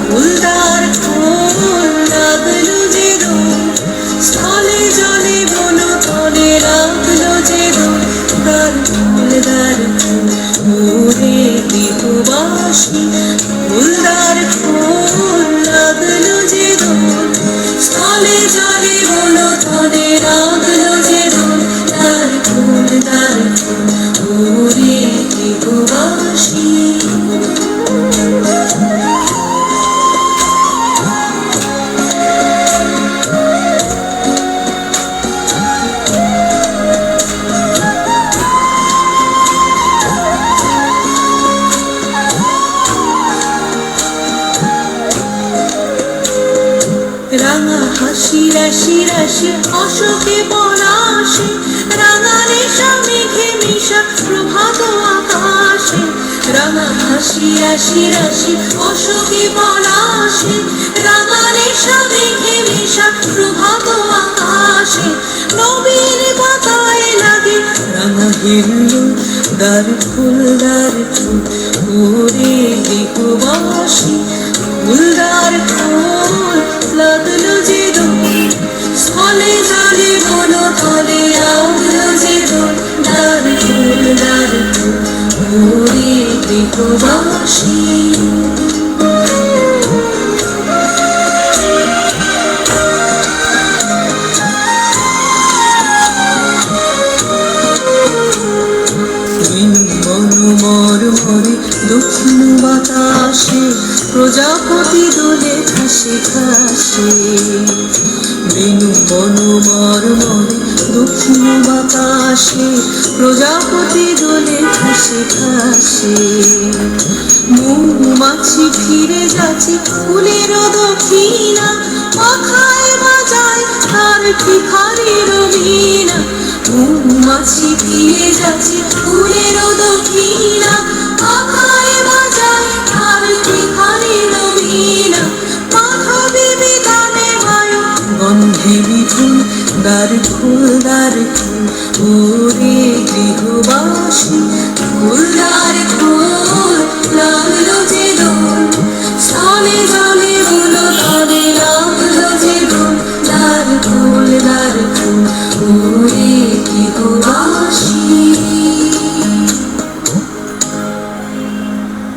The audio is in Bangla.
ফুলদার ফুল লাগলো যে দোল, স্থলে জলে বন তলে লাগলো যে দোল, দার ফুলদার ফুল ওরে গৃহবাসী, ফুলদার ফুল লাগলো যে দোল, স্থলে জলে বন তলে লাগলো যে দোল, দার ফুলদার ফুল ওরে গৃহবাসী। রাঙা হাসি রাশি রাশি অশোকে পলাশে, রাঙা রেশা মেঘে মিশা প্রভাত আকাশে, রাঙা হাসি রাশি রাশি অশোকে পলাশে, রাঙা রেশা মেঘে মিশা প্রভাত আকাশে, নবীন পাতায় লাগে রাঙা হিন্দু, দার ফুল ওরে গৃহবাসী, ফুলদার ফুল লাগলো যে দোল, স্থলে জলে বন তলে লাগলো যে দোল, দার ফুল ওরে গৃহবাসী। মরমরে দক্ষিণ বাতাসে, প্রজাপতি দোলে ঘাসে ঘাসে, বেনু বন মরমরে দক্ষিণ বাতাসে, প্রজাপতি দোলে ঘাসে ঘাসে, মৌমাছি ফিরে যাচ্ছে ফুলের দক্ষিণা, পাখায় বাজায় তার ভিখারির বীণা, মৌমাছি ফিরে যাচ্ছে ফুলের দক্ষিণা, পাখায় বাজায় তার ভিখারির বীণা, মাধবী বিতানে বায়ু গন্ধে মিঠুন, দার ফুল